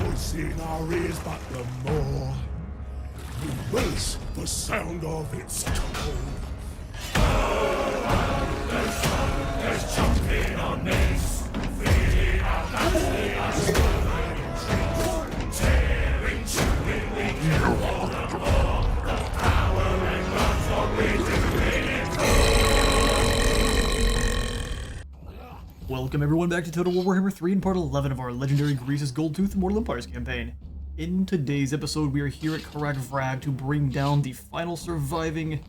voice in our ears, but the more we race the sound of its tone. There's jumping on knees, feeding our backs, our strength, tearing, chewing, we can hold the power and love what we do in it. Welcome everyone back to Total War Warhammer 3 and part 11 of our Legendary Greasus Goldtooth Immortal Empires campaign. In today's episode, we are here at Karak to bring down the final surviving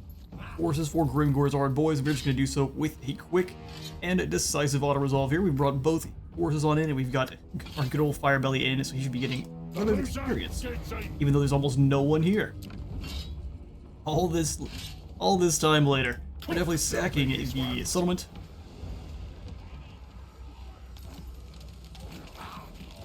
forces for Grimgor's Ard boys. We're just going to do so with a quick and decisive auto-resolve here. We've brought both forces on in, and we've got our good old Firebelly in, so he should be getting a little bit of experience, even though there's almost no one here. All this time later, we're definitely sacking the settlement.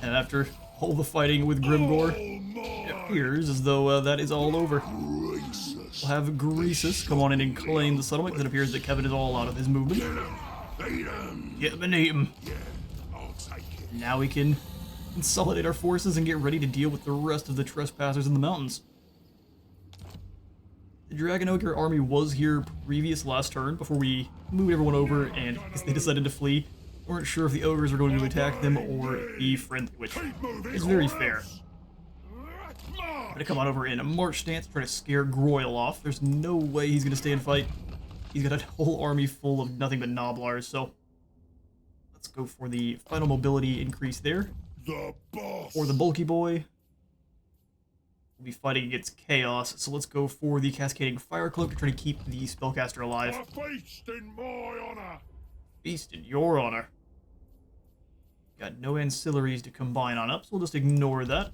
And after all the fighting with Grimgor, it appears as though that is all over. We'll have Greasus come on in and claim the settlement, because it appears that Kevin is all out of his movement. Get him and eat him. Now we can consolidate our forces and get ready to deal with the rest of the trespassers in the mountains. The Dragon Ogre army was here previous last turn before we moved everyone over, and they decided to flee. Weren't sure if the ogres were going to attack them or be friendly, which is very fair. I'm gonna come on over in a march stance, try to scare Groyle off. There's no way he's gonna stay and fight. He's got a whole army full of nothing but Noblars, so let's go for the final mobility increase there. Or the bulky boy. We'll be fighting against Chaos, so let's go for the Cascading Fire Cloak to try to keep the spellcaster alive. A feast in my honor. Feast in your honor. Got no ancillaries to combine on up, so we'll just ignore that.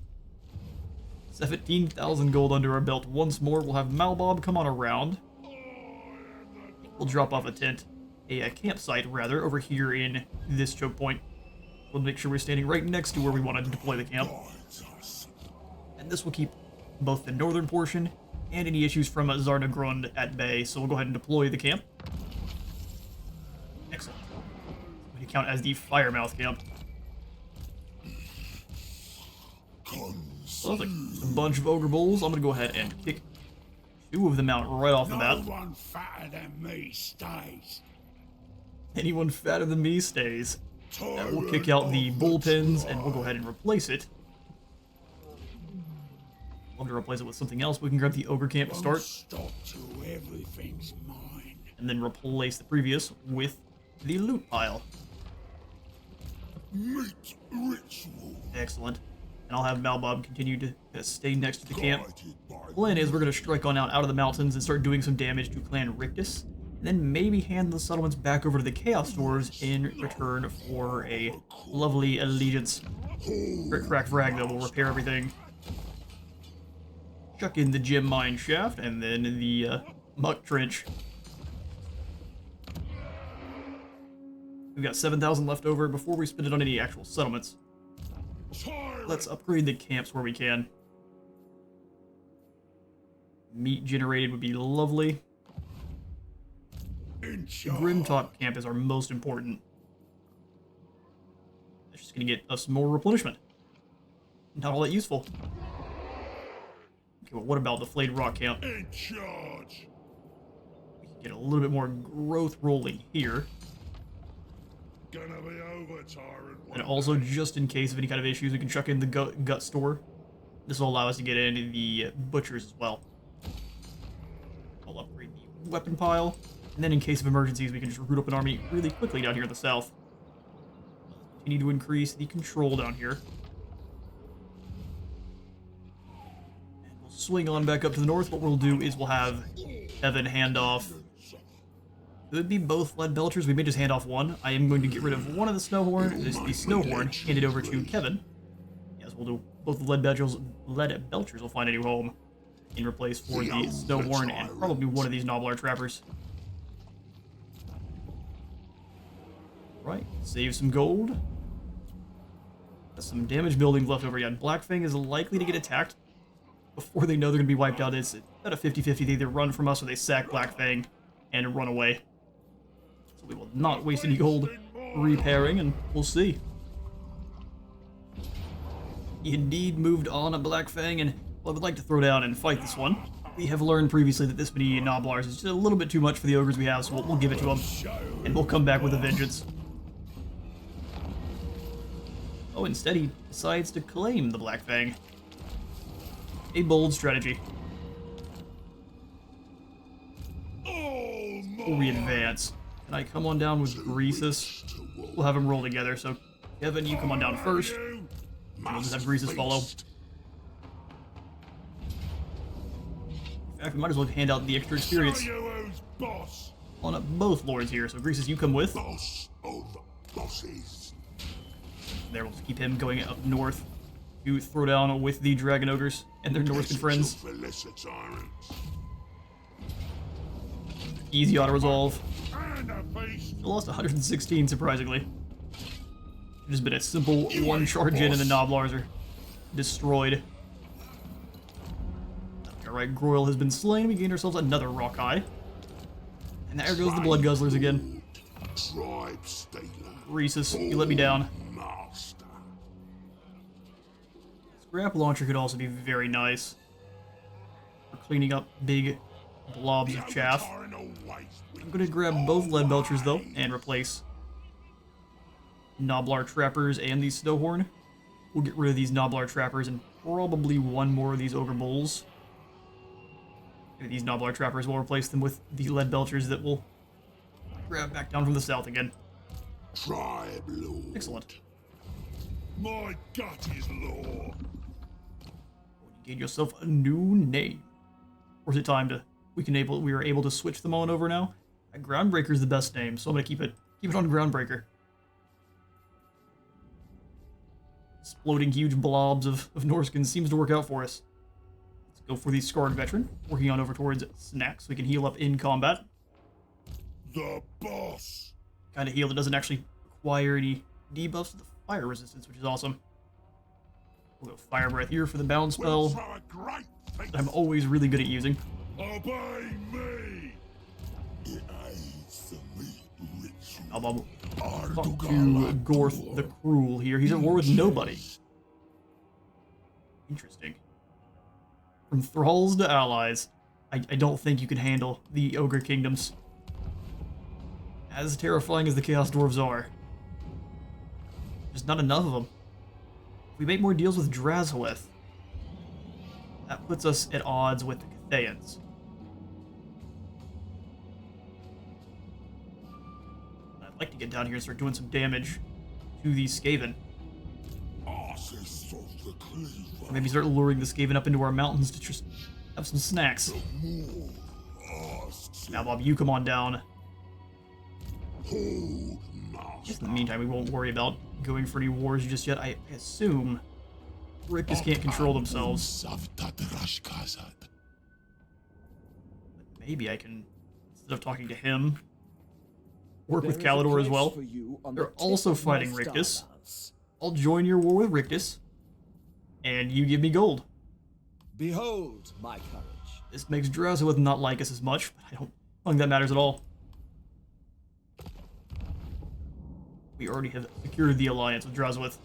17,000 gold under our belt once more. We'll have Malbob come on around. We'll drop off a tent, a campsite rather, over here in this choke point. We'll make sure we're standing right next to where we want to deploy the camp. And this will keep both the northern portion and any issues from Zarnagrund at bay, so we'll go ahead and deploy the camp. Excellent. We can count as the Firemouth camp. So that's like a bunch of ogre bulls. I'm gonna go ahead and kick two of them out right off the bat. Anyone fatter than me stays. Anyone fatter than me stays. And we'll kick out the bullpens and we'll go ahead and replace it. Love to replace it with something else. We can grab the ogre camp to start. Stop till everything's mine. And then replace the previous with the loot pile. Meat ritual. Excellent. And I'll have Malbob continue to stay next to the camp. The plan is we're going to strike on out of the mountains and start doing some damage to Clan Rictus, and then maybe hand the settlements back over to the Chaos Stores in return for a lovely allegiance. Crack Frag, though, will repair everything. Chuck in the gem mine shaft, and then the muck trench. We've got 7,000 left over before we spend it on any actual settlements. Let's upgrade the camps where we can. Meat generated would be lovely. The Grimtop camp is our most important. That's just going to get us more replenishment. Not all that useful. Okay, well, what about the Flayed Rock camp? In charge. We can get a little bit more growth rolling here. Gonna be over, tyrant. And also, just in case of any kind of issues, we can chuck in the gut store. This will allow us to get into the butchers as well. I'll upgrade the weapon pile. And then in case of emergencies, we can just root up an army really quickly down here in the south. Continue to increase the control down here. And we'll swing on back up to the north. What we'll do is we'll have Evan hand off. It would be both lead belchers. We may just hand off one. I am going to get rid of one of the snowhorn. The snowhorn, hand it over to Kevin. Yes, we'll do both the lead belchers will find a new home in replace for the snowhorn and probably one of these Noblar trappers. Right, save some gold. Got some damage buildings left over yet. Blackfang is likely to get attacked before they know they're going to be wiped out. It's about a 50-50. They either run from us or they sack Blackfang and run away. So we will not waste any gold repairing, and we'll see. He indeed moved on a Black Fang, and well, I would like to throw down and fight this one. We have learned previously that this many Noblars is just a little bit too much for the ogres we have, so we'll give it to him. And we'll come back with a vengeance. Oh, instead he decides to claim the Black Fang. A bold strategy. Before we advance, can I come on down with Greasus? We'll have them roll together, so Kevin, you come on down first. And we'll just have Greasus follow. In fact, we might as well hand out the extra experience on both lords here. So Greasus, you come with. There, we'll just keep him going up north to throw down with the Dragon Ogres and their Norseman friends. Easy auto-resolve. We lost 116, surprisingly. It's just been a simple one charge in and the Noblars are destroyed. Alright, Groil has been slain. We gained ourselves another Rock Eye. And there goes the Blood Guzzlers again. Greasus, you let me down. Scrap Launcher could also be very nice for cleaning up big blobs of chaff. I'm going to grab both Lead Belchers, though, and replace Noblar Trappers and these Snowhorn. We'll get rid of these Noblar Trappers and probably one more of these Ogre Bulls. Maybe these Noblar Trappers will replace them with the Lead Belchers that we'll grab back down from the south again. Excellent. My gut is law. You gain yourself a new name. Or is it time to... We are able to switch them on over now? Groundbreaker is the best name, so I'm gonna keep it on Groundbreaker. Exploding huge blobs of Norskin seems to work out for us. Let's go for the Scarred Veteran, working on over towards Snacks so we can heal up in combat. The boss. Kind of heal that doesn't actually require any debuffs to the fire resistance, which is awesome. We'll go Fire Breath here for the bound spell. I'm always really good at using. Obey me. I'll talk to Gorth the Cruel here. He's at war with nobody. Interesting. From thralls to allies, I don't think you can handle the Ogre Kingdoms. As terrifying as the Chaos Dwarves are, there's not enough of them. If we make more deals with Drazhoeth, that puts us at odds with the Cathayans. I'd like to get down here and start doing some damage to the Skaven. Or maybe start luring the Skaven up into our mountains to just have some snacks. Now, Bob, you come on down. In the meantime, we won't worry about going for any wars just yet. I assume Rictus can't control themselves. But maybe I can, instead of talking to him, work with Kalidor as well. They're also fighting Rictus. I'll join your war with Rictus, and you give me gold. Behold my courage. This makes Drazhoeth not like us as much, but I don't think that matters at all. We already have secured the alliance with Drazhoeth.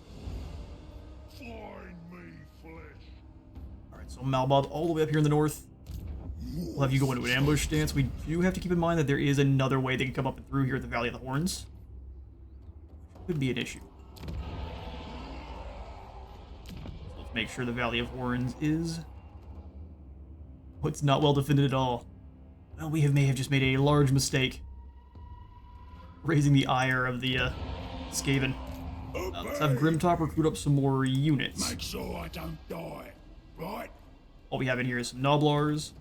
Alright, so Malbob all the way up here in the north. We'll have you go into an ambush stance. We do have to keep in mind that there is another way they can come up and through here at the Valley of the Horns. Could be an issue. So let's make sure the Valley of Horns is... Oh, it's not well defended at all. Well, we may have just made a large mistake. Raising the ire of the Skaven. Let's have Grimtop recruit up some more units. Make sure I don't die, right? All we have in here is some Noblars,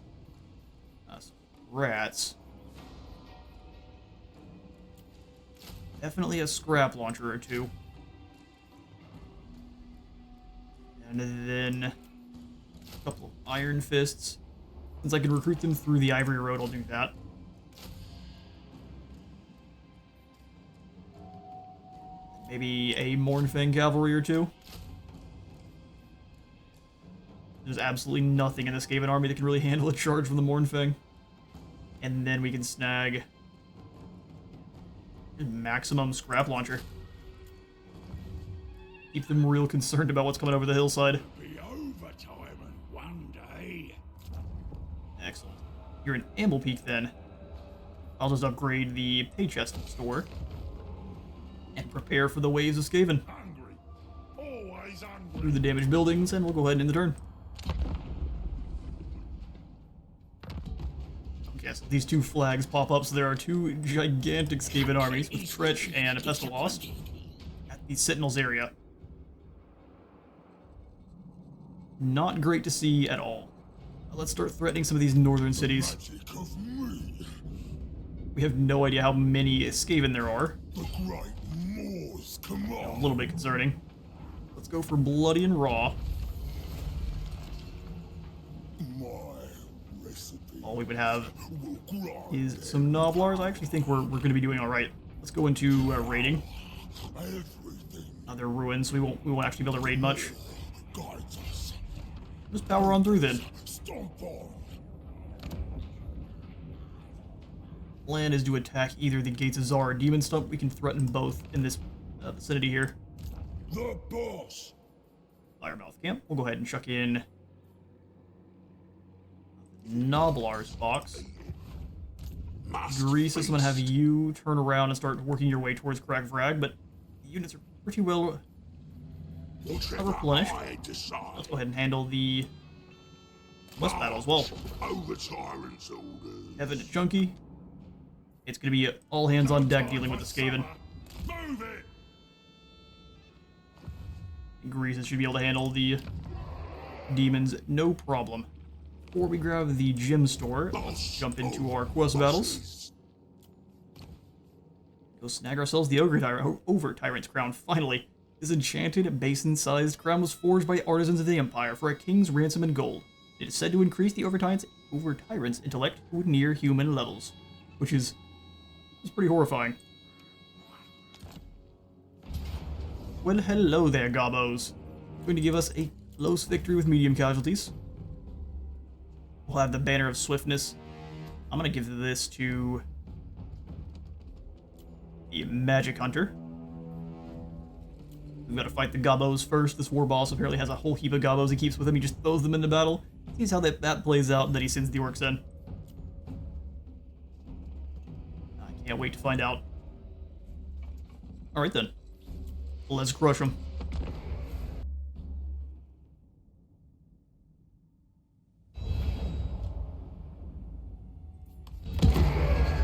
some rats, definitely a scrap launcher or two, and then a couple of Iron Fists. Since I can recruit them through the Ivory Road, I'll do that. Maybe a Mournfang cavalry or two. There's absolutely nothing in the Skaven army that can really handle a charge from the Mournfang. And then we can snag maximum scrap launcher. Keep them real concerned about what's coming over the hillside. Be overtime one day. Excellent. You're in Amble Peak then. I'll just upgrade the pay chest store. And prepare for the waves of Skaven. Hungry. Always hungry. Through the damaged buildings, and we'll go ahead and end the turn. Okay, so these two flags pop up, so there are two gigantic Skaven armies with Tretch and a Pestle Lost at the Sentinels area. Not great to see at all. Let's start threatening some of these northern cities. Magic of me. We have no idea how many Skaven there are. The great Moor's A command. little bit concerning. Let's go for Bloody and Raw. My recipe All we would have will grind is some Noblars. I actually think we're going to be doing all right. Let's go into raiding. everything. They're ruined, so we won't actually be able to raid much. Guides us. Just power on through then. Stomp on. Plan is to attack either the Gates of Zar or Demon Stump. We can threaten both in this vicinity here. The boss. Firemouth Camp. We'll go ahead and chuck in Noblar's box. Greasus, I'm going to have you turn around and start working your way towards Crag Vrag, but the units are pretty well replenished. Let's go ahead and handle the West battle as well. OVERTYRANT'S orders. Evan and Chunky. It's going to be all hands on deck dealing with the Skaven. Move it. Greasus should be able to handle the demons no problem. Before we grab the gem store, let's jump into our quest battles. Go snag ourselves the Over-Tyrant's crown, finally. This enchanted, basin-sized crown was forged by artisans of the Empire for a king's ransom in gold. It is said to increase the Over-Tyrant's intellect to near human levels, which is pretty horrifying. Well, hello there, Gobbos. Going to give us a close victory with medium casualties. We'll have the Banner of Swiftness. I'm going to give this to the Magic Hunter. We've got to fight the Gobbos first. This war boss apparently has a whole heap of Gobbos he keeps with him. He just throws them into battle. Sees how that plays out, and then he sends the orcs in. I can't wait to find out. Alright then. Let's crush them.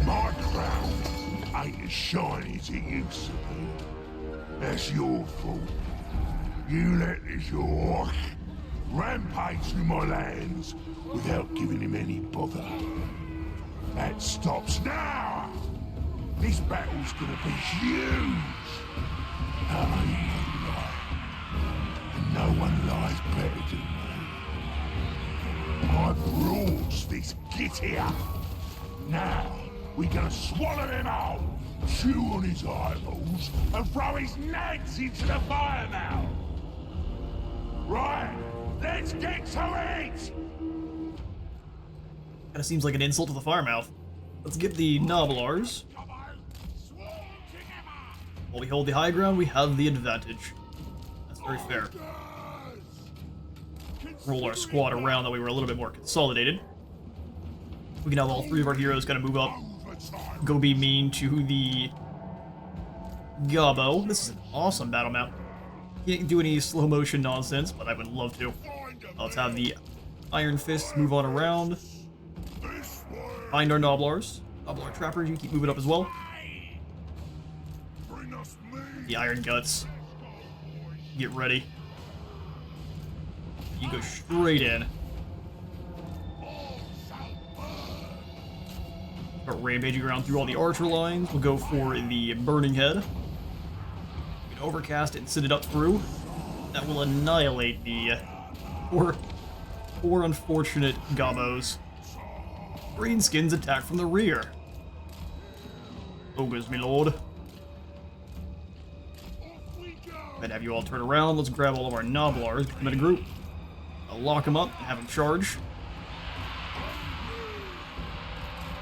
My crown ain't as shiny as it used to be. That's your fault. You let this orc rampage through my lands without giving him any bother. That stops now. This battle's gonna be huge. I ain't no lie. And no one lies better than me. I brought this git here. Now, we're gonna swallow him whole, chew on his eyeballs, and throw his nads into the fire now. Right, let's get to it! Kinda seems like an insult to the Firemouth. Let's get the Noblars. While we hold the high ground, we have the advantage. That's very fair. Roll our squad around that we were a little bit more consolidated. We can have all three of our heroes kind of move up. Go be mean to the Gobbo. This is an awesome battle map. Can't do any slow motion nonsense, but I would love to. Let's have the Iron Fists move on around. Find our Noblars. Noblar Trappers, you keep moving up as well. The Iron Guts. Get ready. You go straight in. Start rampaging around through all the archer lines. We'll go for the Burning Head. We can overcast it and send it up through. That will annihilate the poor unfortunate Gobbos. Greenskins attack from the rear. Ogres, me lord. I'd have you all turn around. Let's grab all of our Noblars, put them in a group. I'll lock them up and have them charge.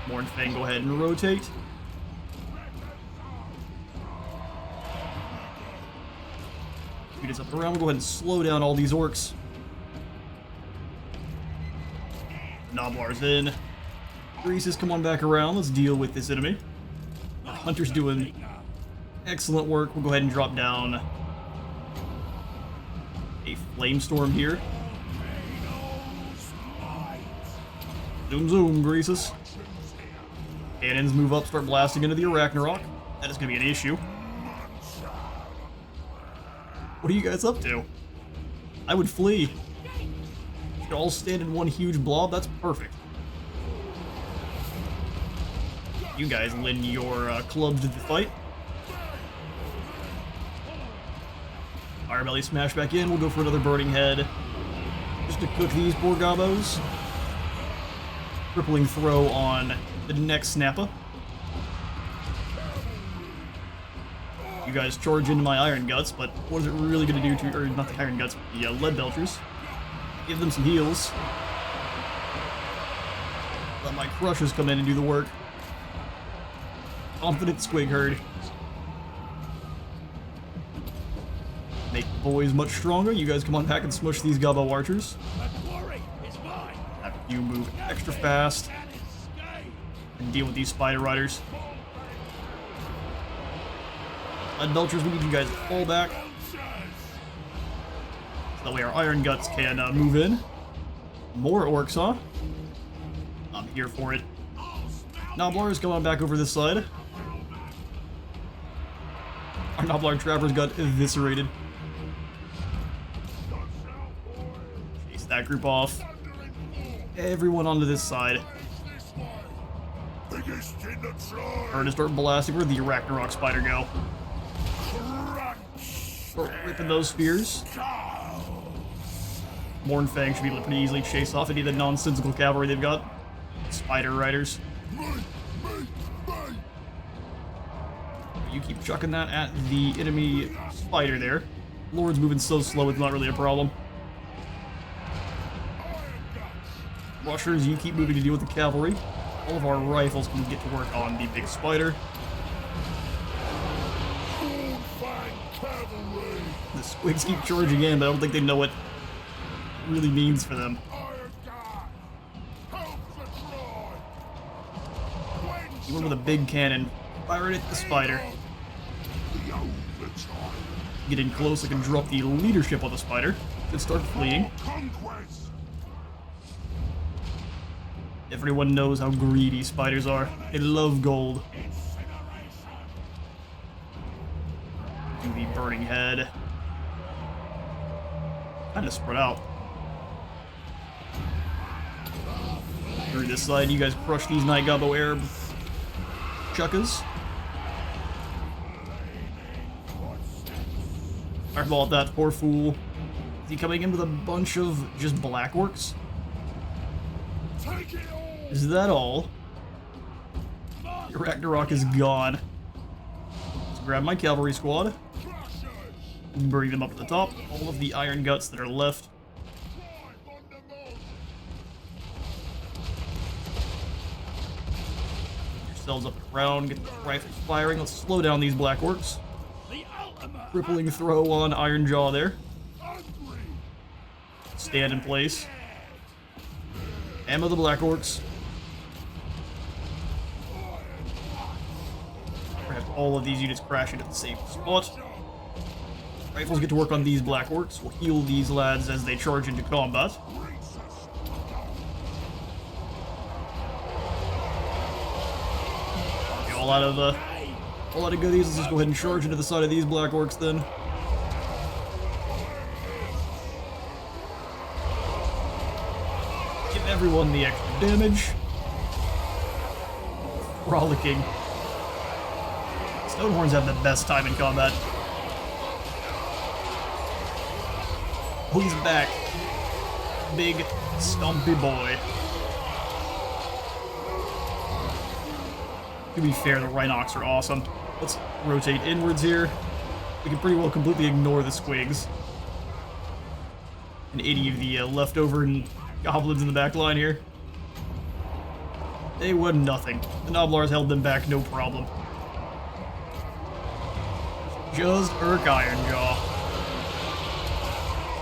Mornfang, go ahead and rotate. units up and around. We'll go ahead and slow down all these orcs. Noblar's in. Greasus, come on back around. Let's deal with this enemy. Hunter's doing excellent work. We'll go ahead and drop down a flamestorm here. Zoom, zoom, Greasus. Cannons move up, start blasting into the Arachnarok. That is going to be an issue. What are you guys up to? I would flee. Should all stand in one huge blob. That's perfect. You guys lend your clubs to the fight. Firebelly smash back in. We'll go for another burning head. Just to cook these poor gobos. Crippling throw on the next Snappa. You guys charge into my Iron Guts, but what is it really going to do to, or not the Iron Guts, but the Lead Belchers? Give them some heals. Let my Crushers come in and do the work. Confident Squig Herd. Make the boys much stronger. You guys come on back and smush these Gobbo Archers. Have you move extra fast and deal with these Spider Riders. Lead Belchers, we need you guys to fall back. So that way our Iron Guts can move in. More orcs, huh? I'm here for it. Noblar's going back over this side. Our Noblar Trappers got eviscerated. Chase that group off. Everyone onto this side. We're gonna start blasting. Where'd the Arachnarok Spider go? Start ripping those spears. Mornfang should be able to pretty easily chase off any of the nonsensical cavalry they've got. Spider Riders. You keep chucking that at the enemy spider there. Lord's moving so slow, it's not really a problem. Rushers, you keep moving to deal with the cavalry. All of our rifles can get to work on the big spider. The squigs keep charging in, but I don't think they know what it really means for them. You went with a big cannon. Fire it at the spider. Get in close, I can drop the leadership on the spider. Should start fleeing. Everyone knows how greedy spiders are. They love gold. Do the burning head. Kinda spread out. Through this side, you guys crush these Night Gobbo Arab chuckas. Fireball at that poor fool. Is he coming in with a bunch of just black orcs? Is that all? Ragnarok is gone. Let's grab my cavalry squad. Bring them up to the top. All of the Iron Guts that are left. Get yourselves up and around. Get the rifles firing. Let's slow down these black orcs. Crippling throw on Iron Jaw there. Stand in place. Ammo the black orcs. Have all of these units crashing at the same spot. Rifles get to work on these black orcs. We'll heal these lads as they charge into combat. Okay, all out of goodies. Let's just go ahead and charge into the side of these black orcs then. Give everyone the extra damage. Frolicking. Stonehorns have the best time in combat. Oh, he's back. Big, stumpy boy. To be fair, the Rhinox are awesome. Let's rotate inwards here. We can pretty well completely ignore the squigs. And 80 of the leftover goblins in the back line here. They were nothing. The Noblars held them back no problem. Just Irk Ironjaw.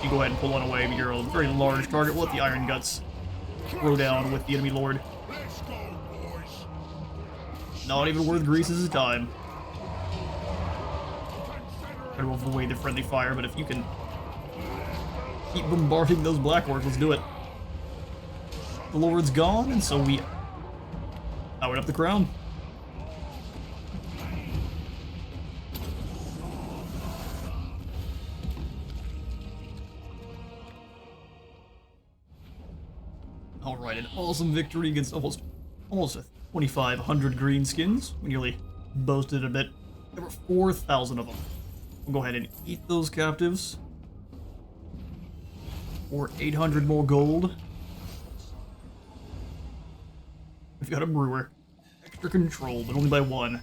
You go ahead and pull one away, but you're a very large target. We'll let the Iron Guts throw down with the enemy lord. Let's go, boys. Not even worth Greasus' time. Try to avoid the friendly fire, but if you can keep bombarding those black orcs, let's do it. The lord's gone, and so we powered up the crown. Alright, an awesome victory against almost 2,500 greenskins. We nearly boasted a bit. There were 4,000 of them. We'll go ahead and eat those captives. For 800 more gold. We've got a brewer. Extra control, but only by one.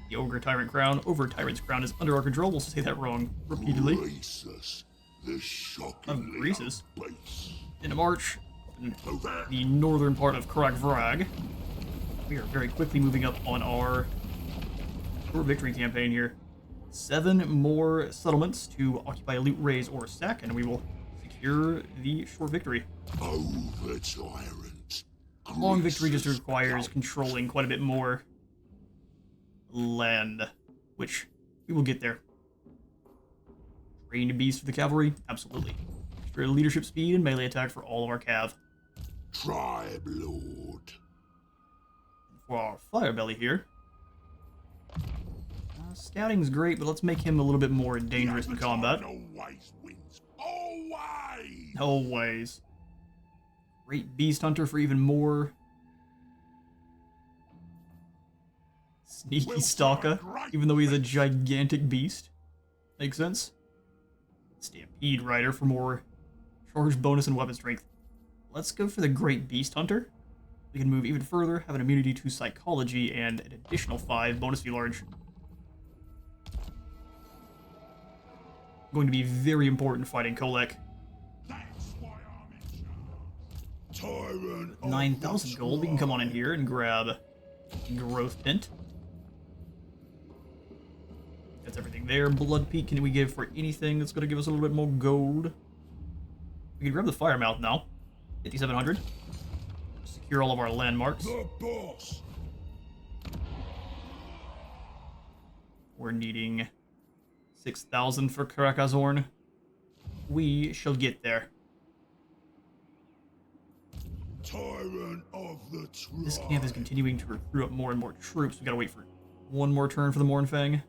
The Ogre Tyrant Crown. Over-Tyrant's Crown is under our control. We'll say that wrong repeatedly. Greasus, the shockingly Greasus. base. Into March. In the northern part of Vrag. We are very quickly moving up on our short victory campaign here. 7 more settlements to occupy, loot, raise, or sack, and we will secure the short victory. OVERTYRANT'S. Long victory just requires controlling quite a bit more land, which we will get there. Trained beast for the cavalry? Absolutely. Extra leadership speed and melee attack for all of our cav. Tribe Lord. For our Firebelly here. Scouting's great, but let's make him a little bit more dangerous in combat. Always wins. Always. Always. Great Beast Hunter for even more. Sneaky Stalker, even though he's a gigantic beast. Makes sense. Stampede Rider for more charge bonus and weapon strength. Let's go for the Great Beast Hunter. We can move even further, have an immunity to psychology, and an additional 5 bonus to large. Going to be very important fighting Kolek. That's why I'm in charge. Tyrant. 9,000 gold. We can come on in here and grab Growth Tint. That's everything there. Blood Peak, can we give for anything that's going to give us a little bit more gold? We can grab the Firemouth now. 5,700. Secure all of our landmarks. The boss. We're needing 6,000 for Karakazorn. We shall get there. Tyrant of the tribe. This camp is continuing to recruit up more and more troops. We gotta wait for one more turn for the Mornfang.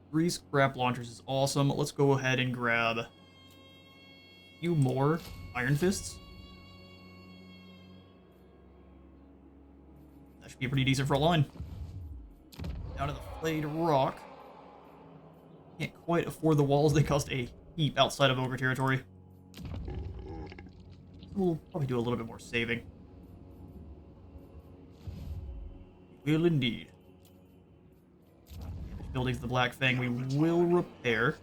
3 scrap launchers is awesome. Let's go ahead and grab a few more Iron Fists. That should be pretty decent for a line. Down to the Flayed Rock. Can't quite afford the walls. They cost a heap outside of Ogre territory. We'll probably do a little bit more saving. Will indeed. Buildings of the Black Fang we will repair.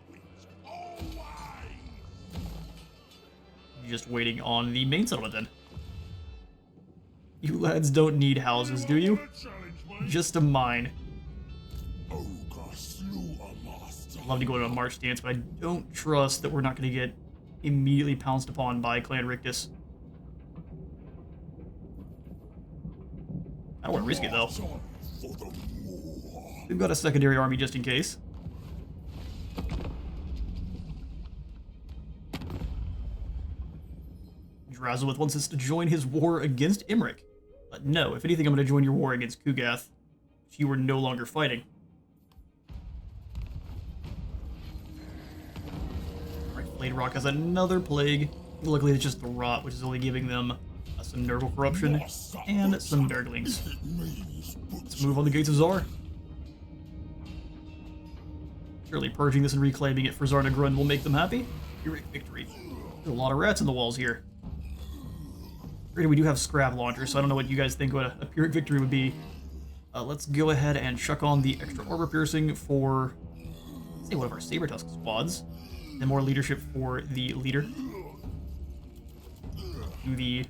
Just waiting on the main settlement then. You lads don't need houses, do you? Just a mine. Ogre slew a master. I'd love to go to a march dance, but I don't trust that we're not going to get immediately pounced upon by Clan Rictus. I don't want to risk it though. For the war. We've got a secondary army just in case. Drazulith wants us to join his war against Imric. But no, if anything, I'm going to join your war against Kugath, which you were no longer fighting. Alright, Flayed Rock has another plague. Luckily, it's just the rot, which is only giving them some Nurgle corruption and some Nurglings. Let's move on the Gates of Zar. Surely purging this and reclaiming it for Zarnagrund will make them happy. Pyrrhic victory. There's a lot of rats in the walls here. Granted, we do have scrap launchers, so I don't know what you guys think what a Pyrrhic victory would be. Let's go ahead and chuck on the extra armor piercing for, say, one of our Sabertusk squads. And more leadership for the leader. Do the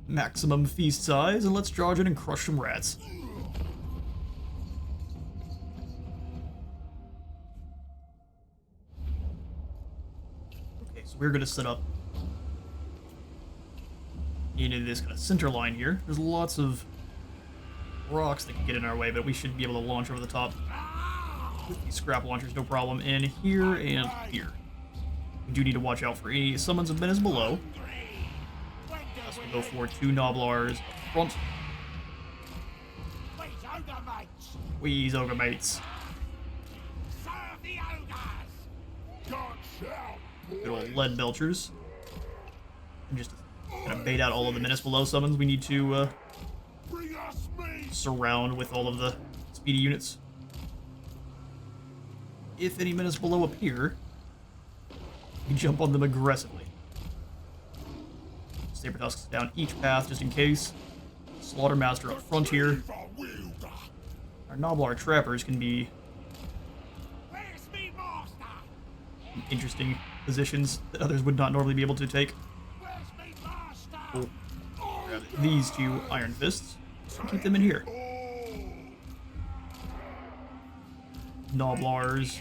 maximum feast size, and let's charge in and crush some rats. Okay, so we're gonna set up into this kind of center line here. There's lots of rocks that can get in our way, but we should be able to launch over the top with these scrap launchers, no problem. And here and here. We do need to watch out for any summons of menace below. As we go for 2 Noblars front. We's Ogre mates. Good old lead belchers. And just to kind of bait out all of the menace below summons, we need to surround with all of the speedy units. If any menace below appear, we jump on them aggressively. Saber tusks down each path just in case. Slaughtermaster up front here. Our Noblar trappers can be interesting positions that others would not normally be able to take. We'll grab these 2 Iron Fists and keep them in here. Noblars,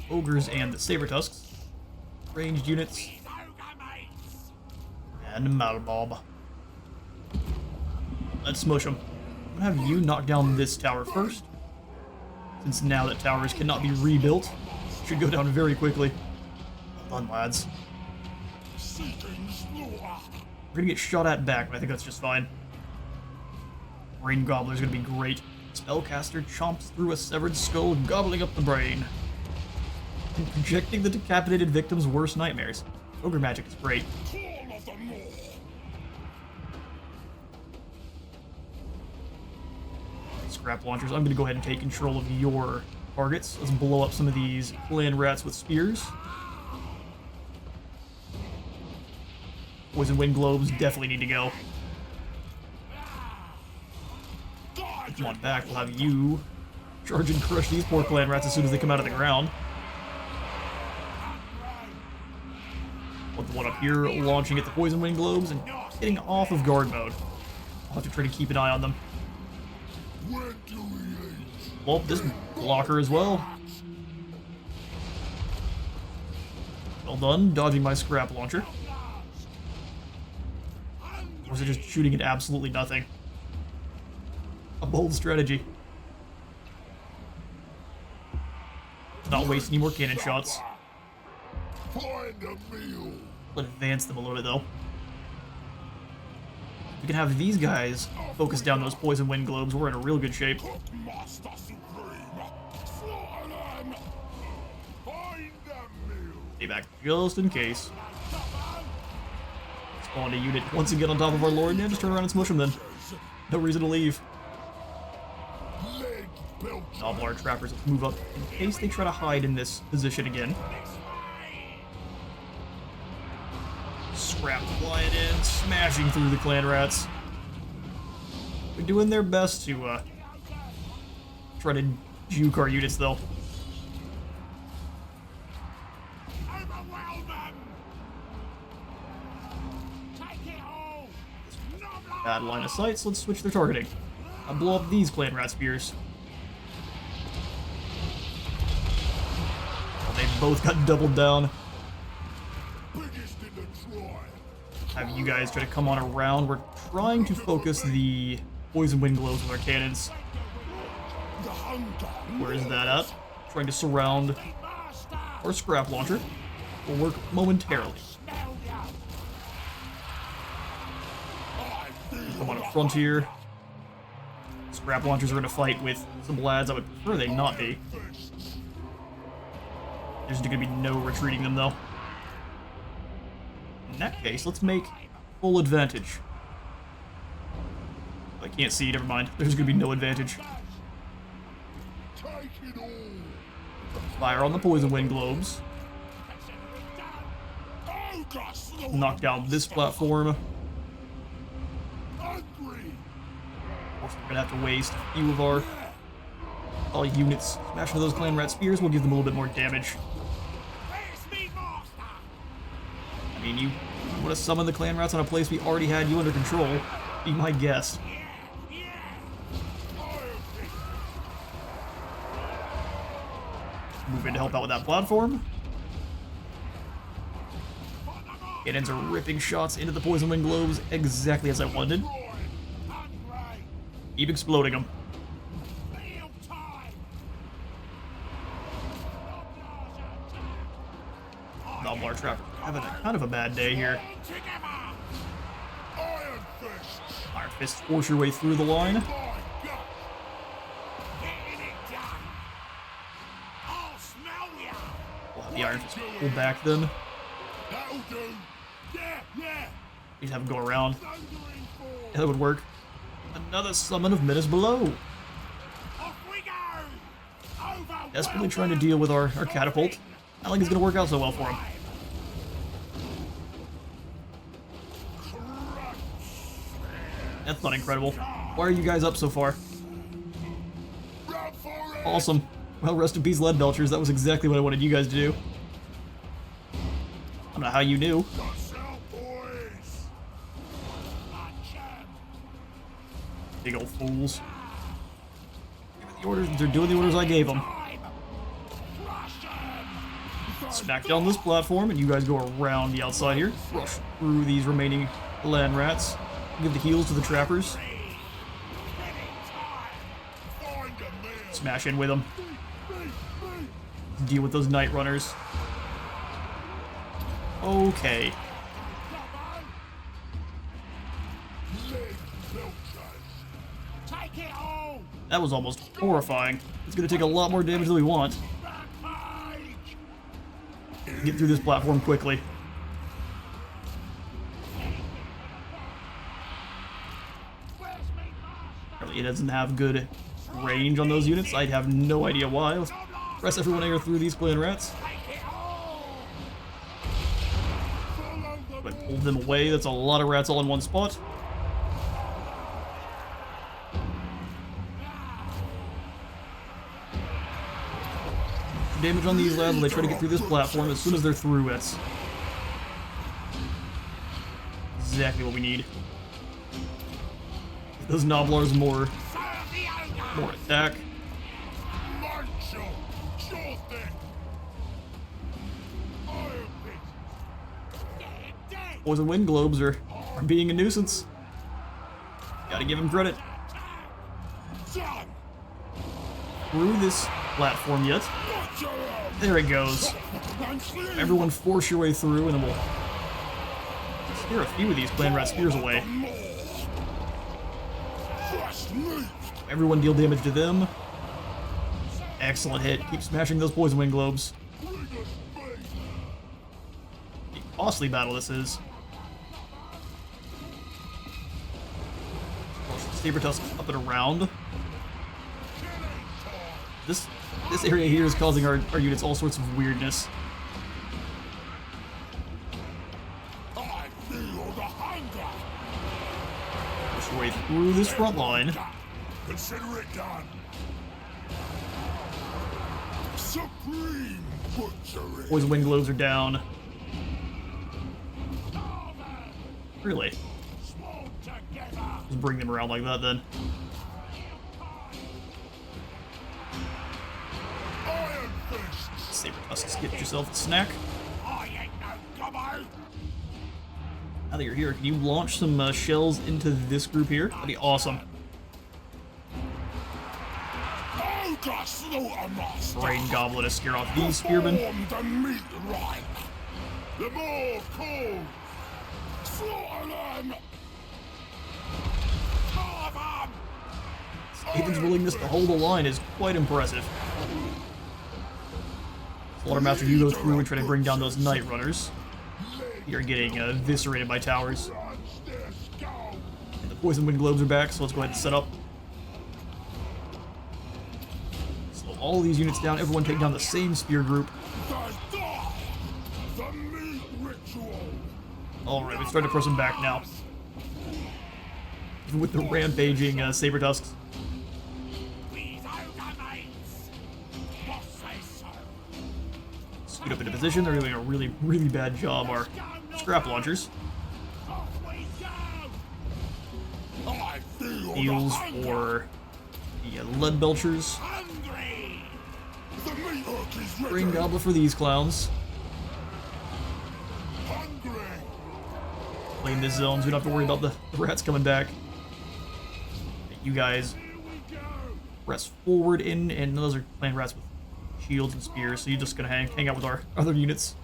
Ogres, and the Saber Tusks. Ranged units. And Malbob. Let's smush them. I'm gonna have you knock down this tower first, since now that towers cannot be rebuilt. Should go down very quickly. Well done, lads. We're gonna get shot at back, but I think that's just fine. Brain Gobbler's gonna be great. Spellcaster chomps through a severed skull, gobbling up the brain. And projecting the decapitated victim's worst nightmares. Ogre magic is great. Scrap launchers. I'm gonna go ahead and take control of your targets. Let's blow up some of these land rats with spears. Poison wind globes definitely need to go. Come on back, we'll have you charge and crush these poor clan rats as soon as they come out of the ground. Put the one up here launching at the poison wind globes and getting off of guard mode. I'll have to try to keep an eye on them. Well, this blocker as well. Well done, dodging my scrap launcher. Or was it just shooting at absolutely nothing? A bold strategy. Not waste any more cannon shots. Let's advance them a little bit though. We can have these guys focus down those poison wind globes. We're in a real good shape. Stay back just in case. Spawn a unit once again on top of our lord. Yeah, just turn around and smush them then. No reason to leave. Noblar trappers, let's move up in case they try to hide in this position again. Scrap flying in, smashing through the clan rats. They're doing their best to try to juke our units though. Bad line of sight, so let's switch their targeting. I'll blow up these clan rat spears. Oh, they both got doubled down. Have you guys try to come on around. We're trying to focus the poison wind globes with our cannons. Where is that at? Trying to surround our scrap launcher. Will work momentarily. Come on up front here. Scrap launchers are going to fight with some lads. I would prefer they not be. There's going to be no retreating them though. In that case, let's make full advantage. I can't see, never mind. There's going to be no advantage. Fire on the poison wind globes. Knock down this platform. We're going to have to waste a few of our units. Smash into those clan rat spears will give them a little bit more damage. I mean, you want to summon the clan rats on a place we already had you under control. Be my guest. Move in to help out with that platform. Cannons are ripping shots into the poison wind globes exactly as I wanted. Keep exploding them. Noblar Trapper having kind of a bad day here. Iron Fist force your way through the line. We'll have the Iron Fist pull back then. He's have him go around. Yeah, that would work. Another summon of Menace below. Desperately trying to deal with our catapult. I don't think it's going to work out so well for him. That's not incredible. Why are you guys up so far? Awesome. Well, rest in peace, Lead Belchers. That was exactly what I wanted you guys to do. I don't know how you knew. Big old fools. The orders, they're doing the orders I gave them. Smack down this platform, and you guys go around the outside here. Rush through these remaining land rats. Give the heals to the trappers. Smash in with them. Deal with those night runners. Okay. That was almost horrifying. It's going to take a lot more damage than we want. Get through this platform quickly. Apparently it doesn't have good range on those units. I have no idea why. Let's press everyone here through these clan rats. But pull them away. That's a lot of rats all in one spot. Damage on these lads when they try to get through this platform. As soon as they're through, it's exactly what we need. Those Noblars more attack. Poison wind globes are being a nuisance. Gotta give him credit. Through this platform yet. There it goes. Everyone force your way through, and then we'll spear a few of these clan rat spears away. Everyone deal damage to them. Excellent hit. Keep smashing those poison wind globes. A costly battle this is. Saber Tusk up and around. This area here is causing our units all sorts of weirdness. Push your way through this front line. Consider it done. Supreme butchery. Poison wind globes are down. Really? Just bring them around like that then. Saber Tusks, get yourself a snack. Now that you're here, can you launch some shells into this group here? That'd be awesome. Brain Goblet to scare off these spearmen. Skaven's willingness to hold the line is quite impressive. Slaughtermaster, you go through and try to bring down those night runners. You're getting eviscerated by towers. And the poison wind globes are back, so let's go ahead and set up. Slow all these units down. Everyone take down the same spear group. Alright, we start to press them back now. Even with the rampaging Saber Tusks. Scoot up into position. They're doing a really, really bad job. Our scrap launchers. Heals for the lead belchers. Brain Goblet for these clowns. claim this zone so we don't have to worry about the rats coming back. You guys press forward in, and those are clan rats with shields and spears, so you're just gonna hang out with our other units.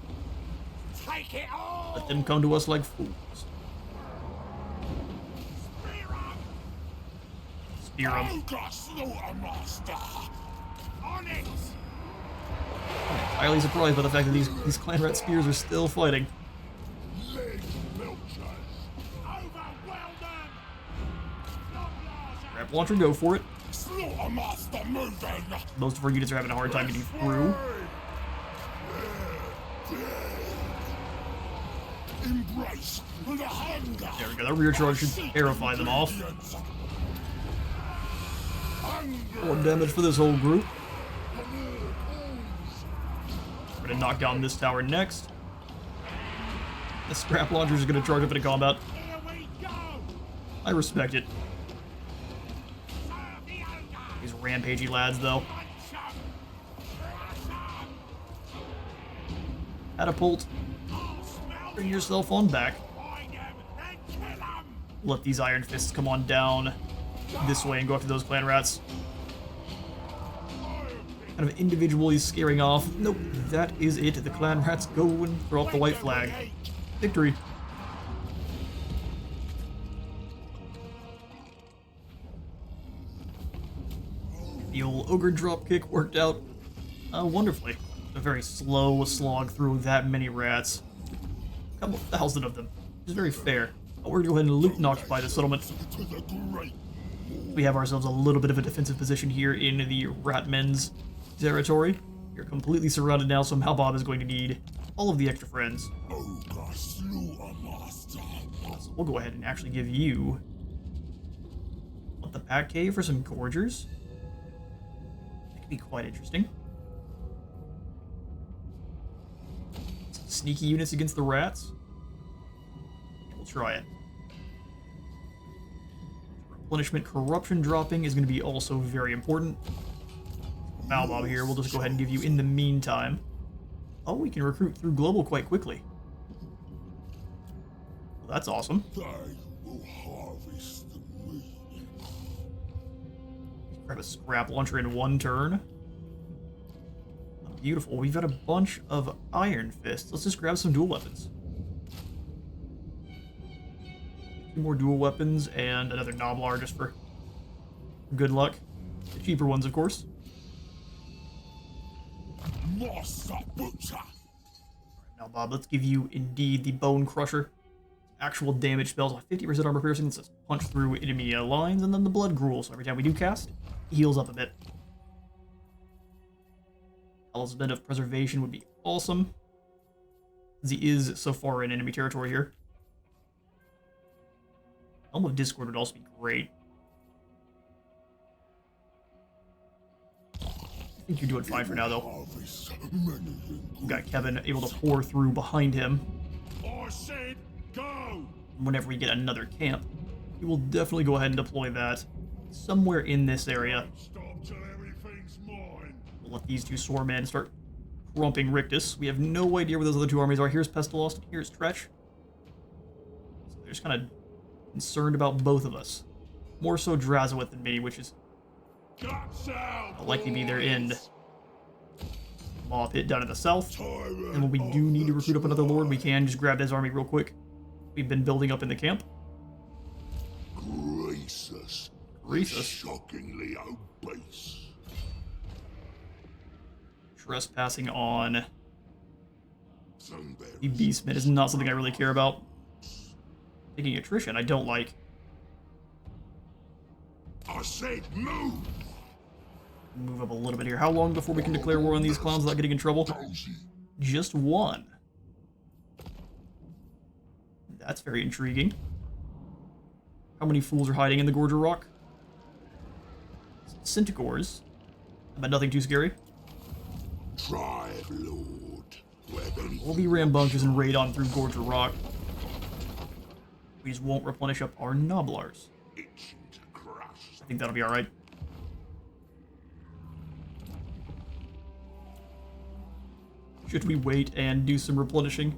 Let them come to us like fools. Spear 'em. I'm highly surprised by the fact that these clan rat spears are still fighting. Grab launcher, go for it. Most of our units are having a hard time getting through. There we go, that rear charge should terrify them off. 1 damage for this whole group. We're gonna knock down this tower next. The scrap launcher is gonna charge up into combat. I respect it. These rampagey lads, though. Catapult. Bring yourself on back. Let these iron fists come on down this way and go after those clan rats. Kind of individually scaring off. Nope, that is it. The clan rats go and throw up the white flag. Victory. The old ogre dropkick worked out wonderfully. A very slow slog through that many rats. A couple thousand of them. It's very fair. We're going to go ahead and loot and occupy the settlement. We have ourselves a little bit of a defensive position here in the Ratmen's territory. You're completely surrounded now, so Malbob is going to need all of the extra friends. So we'll go ahead and actually give you the Pack Cave for some Gorgers. That could be quite interesting. Some sneaky units against the rats. We'll try it. Replenishment corruption dropping is going to be also very important. Malbob here, we'll just go ahead and give you in the meantime. Oh, we can recruit through global quite quickly. Well, that's awesome. Grab a scrap launcher in 1 turn. Oh, beautiful. We've got a bunch of iron fists. Let's just grab some dual weapons. 2 more dual weapons and another Noblar just for good luck. The cheaper ones, of course. Now, Bob, let's give you indeed the Bone Crusher. Actual damage spells with 50% armor piercing. Let's punch through enemy lines, and then the Blood Gruel. So every time we do cast, it heals up a bit. Talisman of Preservation would be awesome, as he is so far in enemy territory here. Helm of Discord would also be great. I think you're doing fine for now, though. We've got Kevin able to pour through behind him. Whenever we get another camp, we will definitely go ahead and deploy that somewhere in this area. We'll let these 2 swarmen start crumping Rictus. We have no idea where those other 2 armies are. Here's Pestilust, and here's Tretch. So they're just kind of concerned about both of us. More so Drazowith than me, which is likely be their end. Mob hit down in the south. And when we do need to recruit up another lord, we can just grab his army real quick. We've been building up in the camp. Greasus. Shockingly obese. Trespassing on the Beastmen is not something I really care about. Taking attrition, I don't like. I said move. Move up a little bit here. How long before we can declare war on these clowns without getting in trouble? Just 1. That's very intriguing. How many fools are hiding in the Gorger Rock? Centigores. But nothing too scary. Drive, Lord. We'll be rambunctious and raid on through Gorger Rock. We just won't replenish up our Noblars. I think that'll be alright. Should we wait and do some replenishing?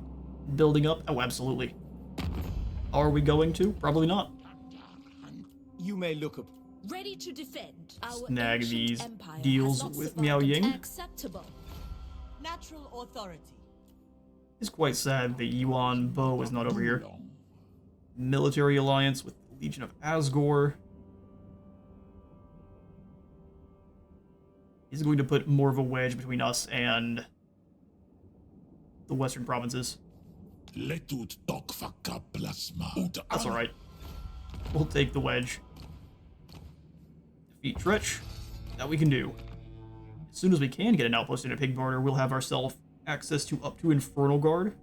Building up? Oh, absolutely. Are we going to? Probably not. You may look up. Ready to defend. Our Snag ancient these empire deals has not with survived Miao an Ying. Acceptable. Natural authority. It's quite sad that Yuan Bo is not over here. Military alliance with the Legion of Asgore. Is going to put more of a wedge between us and the western provinces. That's alright. We'll take the wedge. Defeat Tretch. That we can do. As soon as we can get an outpost in a pig border, we'll have ourselves access to up to Infernal Guard.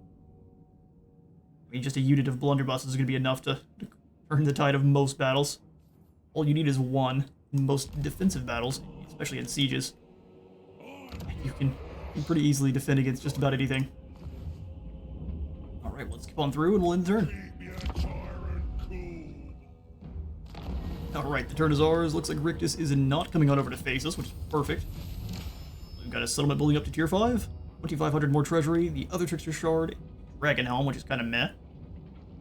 I mean, just a unit of blunderbuss is going to be enough to turn the tide of most battles. All you need is one in most defensive battles, especially in sieges. And you can pretty easily defend against just about anything. Alright, let's keep on through and we'll end the turn. Alright, the turn is ours. Looks like Rictus is not coming on over to face us, which is perfect. We've got a settlement building up to tier 5. 2,500 more treasury. The other Trickster Shard. Dragon Helm, which is kind of meh.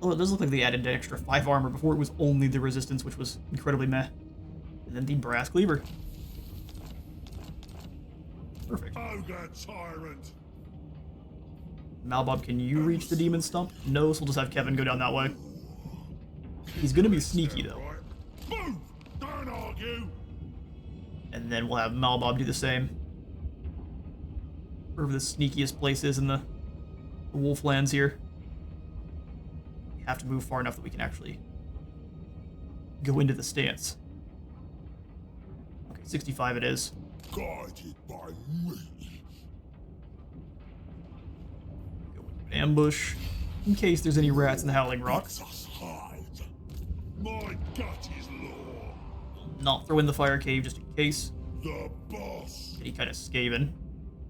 Although it does look like they added an extra 5 armor before it was only the resistance, which was incredibly meh. And then the Brass Cleaver. Perfect. Ogre tyrant. Malbob, can you reach the Demon Stump? No, so we'll just have Kevin go down that way. He's gonna be sneaky, though. Move! Don't argue! And then we'll have Malbob do the same. Wherever the sneakiest place is in the Wolflands here. We have to move far enough that we can actually go into the stance. Okay, 65 it is. Guided by me. Go into an ambush, in case there's any rats in the Howling Rock. Let us hide. My gut is law. Not throw in the Fire Cave just in case. The boss. Any kind of skaven.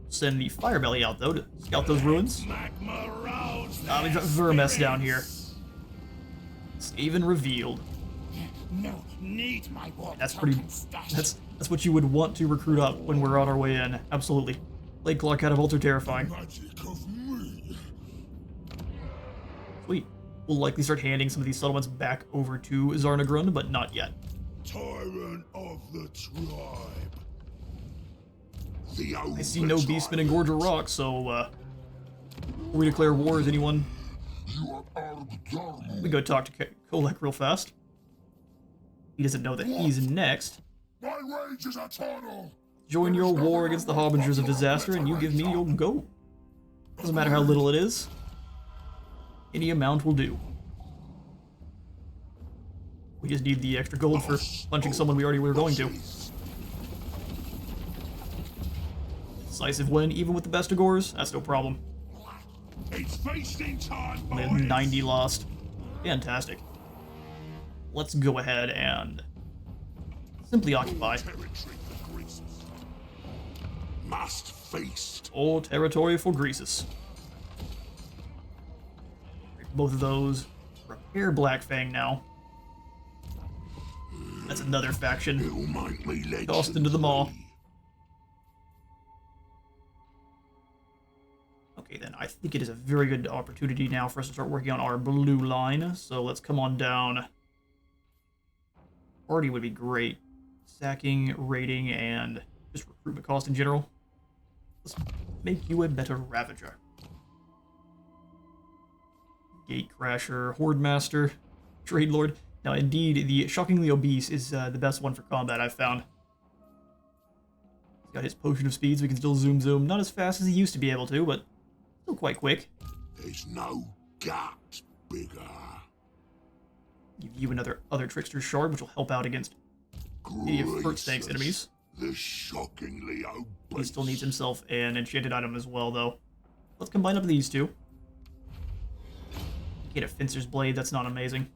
Send the Firebelly out, though, to scout those ruins. Magma rouse. We got Vermes down here. Skaven revealed. No, need my war. That's pretty... That's what you would want to recruit up when we're on our way in. Absolutely. Blade Claw Catapults are terrifying. Magic of me. Sweet. We'll likely start handing some of these settlements back over to Zarnagrund, but not yet. Tyrant of the tribe. I see no Beastmen in Gorger Rock, so, before we declare war, is anyone... We go talk to Kolek real fast. He doesn't know that he's next. My rage is eternal. Join your war against the Harbingers of Disaster, and you give me your go. Doesn't matter how little it is. Any amount will do. We just need the extra gold for punching someone we already were going to. Decisive win, even with the best of Gores, that's no problem. It's feasting time, We have 90 lost. Fantastic. Let's go ahead and simply occupy. Must feast. All territory for Greasus. Both of those. Repair Blackfang now. That's another faction. It'll make me Tossed into the maw. Okay, then I think it is a very good opportunity now for us to start working on our blue line. So let's come on down. Party would be great. Sacking, raiding, and just recruitment cost in general. Let's make you a better Ravager. Gatecrasher, Horde Master, Trade Lord. Now, indeed, the Shockingly Obese is the best one for combat I've found. He's got his Potion of Speed, so he can still zoom. Not as fast as he used to be able to, but still quite quick. There's no gut bigger. Give you another Trickster Shard, which will help out against any of Fruitstank's enemies. The shockingly obese. He still needs himself an enchanted item as well, though. Let's combine up these two. Get a Fencer's Blade, that's not amazing.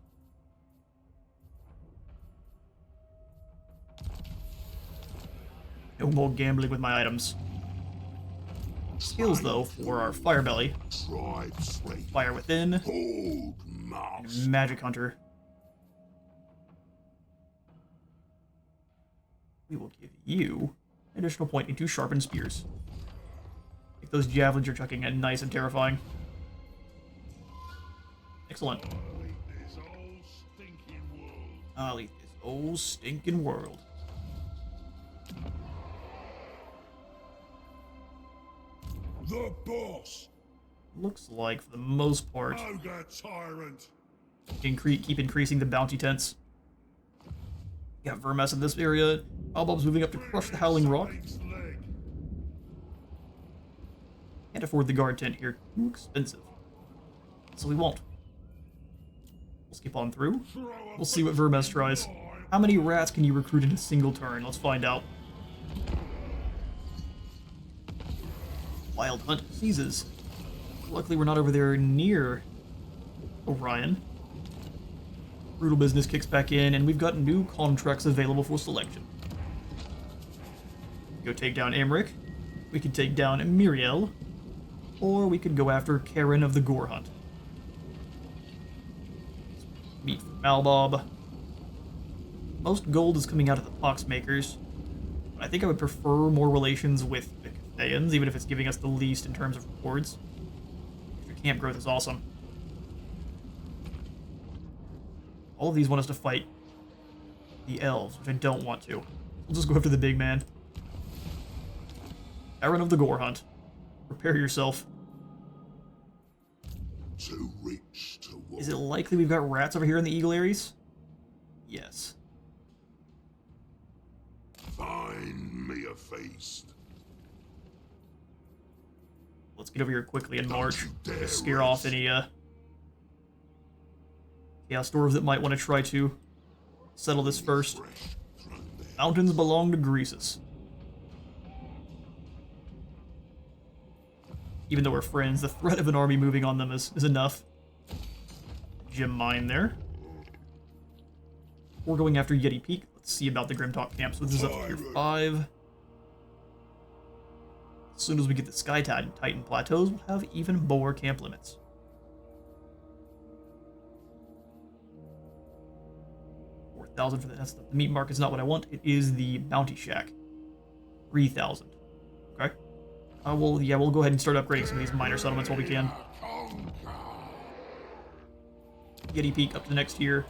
No more gambling with my items. Skills, though, for our Firebelly. Fire Within. And Magic Hunter. We will give you an additional point into Sharpened Spears. Make those javelins you're chucking at nice and terrifying. Excellent. I'll eat this whole stinking world. The boss! Looks like, for the most part, Ogre tyrant! keep increasing the bounty tents. Got Vermes in this area. Albob's moving up to crush the Howling Rock. Can't afford the guard tent here. Too expensive. So we won't. We'll skip on through. We'll see what Vermes tries. How many rats can you recruit in a single turn? Let's find out. Wild Hunt seizes. Luckily we're not over there near Orion. Brutal Business kicks back in, and we've got new contracts available for selection. Go take down Emmerich. We could take down Miriel. Or we could go after Karen of the Gore Hunt. Meat for Malbob. Most gold is coming out of the Poxmakers. But I think I would prefer more relations with the Cathayans, even if it's giving us the least in terms of rewards. Extra camp growth is awesome. All of these want us to fight the elves, which I don't want to. We'll just go after the big man. Karen of the Gore Hunt. Prepare yourself. Too rich to walk. Is it likely we've got rats over here in the Eagle Aries? Yes. Find me a feast. Let's get over here quickly and march. you dare To scare off any Chaos Dwarves that might want to try to settle this first. Fresh from there. Mountains belong to Greasus. Even though we're friends, the threat of an army moving on them is enough. Gem mine there. We're going after Yeti Peak. Let's see about the Grimtalk camp. So this is up to tier 5. As soon as we get the Sky Titan plateaus, we'll have even more camp limits. $4,000 for that's the meat mark is not what I want. It is the bounty shack. 3,000. Okay. We'll go ahead and start upgrading some of these minor settlements while we can. Yeti Peak up to the next tier.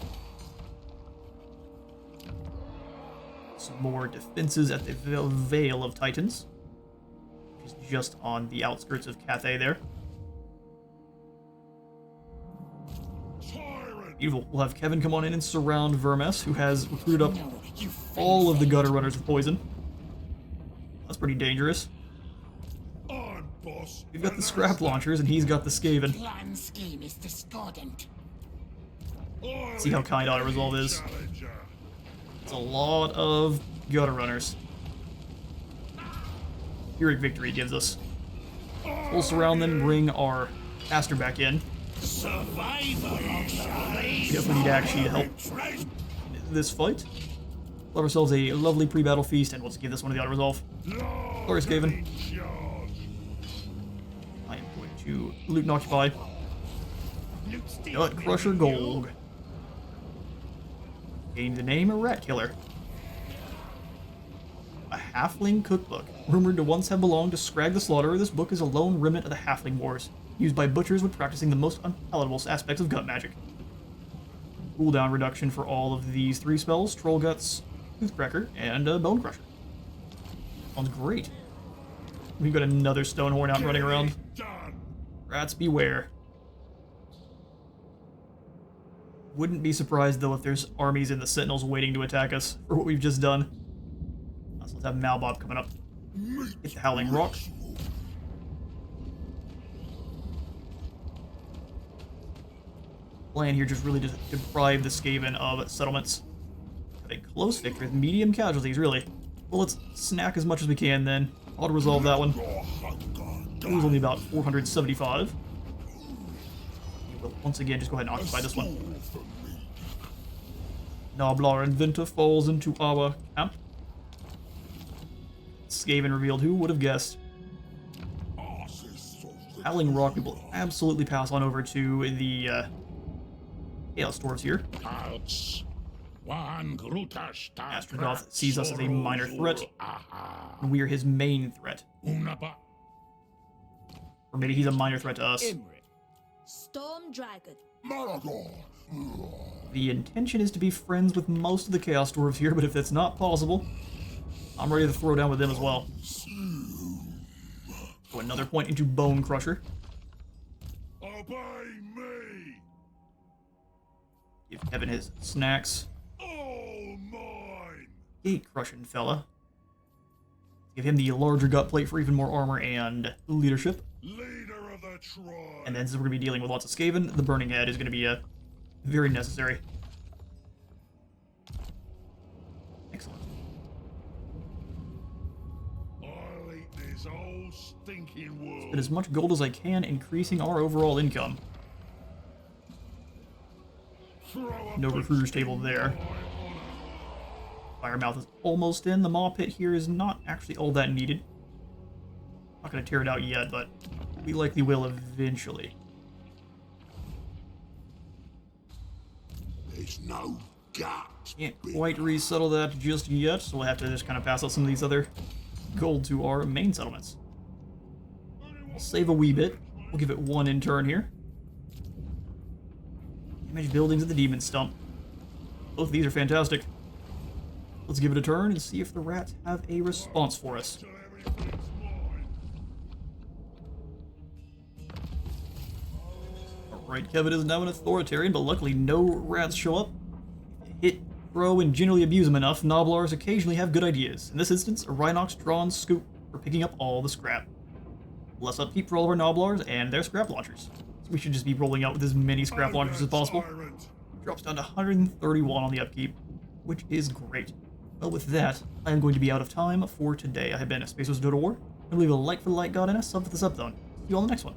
Some more defenses at the Vale of Titans, which is just on the outskirts of Cathay there. Beautiful. We'll have Kevin come on in and surround Vermes, who has recruited up all of the gutter runners with poison. That's pretty dangerous. I'm boss. We've got the scrap launchers, and he's got the skaven. Plan scheme is discordant. See how kind Auto Resolve is. It's a lot of gutter runners. Heroic victory gives us. We'll surround them, bring our caster back in. We definitely need Akshi to help this fight. We'll have ourselves a lovely pre-battle feast, and we'll just give this one to the Auto Resolve. Glorious Skaven. I am going to loot and occupy. Nut Crusher Gold. Gained the name Rat Killer. A Halfling Cookbook. Rumored to once have belonged to Scrag the Slaughterer, this book is a lone remnant of the Halfling Wars, used by butchers when practicing the most unpalatable aspects of gut magic. Cooldown reduction for all of these 3 spells: Troll Guts, Toothcracker, and Bone Crusher. Sounds great. We've got another Stonehorn out running around. Rats beware. Wouldn't be surprised, though, if there's armies in the Sentinels waiting to attack us for what we've just done. So let's have Malbob coming up. Get the Howling Rock. Plan here just really to deprive the Skaven of settlements. Have a close victory with medium casualties, really. Well, let's snack as much as we can, then. Auto-resolve that one. It was only about 475. We'll once again just go ahead and occupy this one. Noblar and Vinta falls into our camp. Skaven revealed, who would have guessed? Howling Rock we will absolutely pass on over to the Chaos Dwarves here. Astrogoth sees us as a minor threat, and we are his main threat. Or maybe he's a minor threat to us. Storm Dragon. Malagor, The intention is to be friends with most of the Chaos Dwarves here, but if that's not possible, I'm ready to throw down with them as well. So another point into Bone Crusher. Obey me! Give Kevin his snacks. All mine! Gate crushing fella. Give him the larger gut plate for even more armor and leadership. Leader of the tribe! And then since we're going to be dealing with lots of Skaven, the Burning Head is going to be very necessary. Excellent. I'll eat this old stinking wool. Spend as much gold as I can, increasing our overall income. No recruiter's table there. Firemouth is almost in. The Maw Pit here is not actually all that needed. Not going to tear it out yet, but we likely will eventually. There's no guts. Can't quite resettle that just yet, so we'll have to just kind of pass out some of these other gold to our main settlements. We'll save a wee bit. We'll give it one in turn here. Damage buildings at the Demon Stump. Both of these are fantastic. Let's give it a turn and see if the rats have a response for us. Till everything's mine. Alright, Kevin is now an authoritarian, but luckily no rats show up. Hit, throw, and generally abuse them enough, Noblars occasionally have good ideas. In this instance, a Rhinox drawn scoop for picking up all the scrap. Less upkeep for all of our Noblars and their scrap launchers. So we should just be rolling out with as many scrap launchers as possible. Tyrant. Drops down to 131 on the upkeep, which is great. Well, with that, I am going to be out of time for today. I have been Space Wizard War, and leave a like for the light god and a sub for the sub zone. See you all in the next one.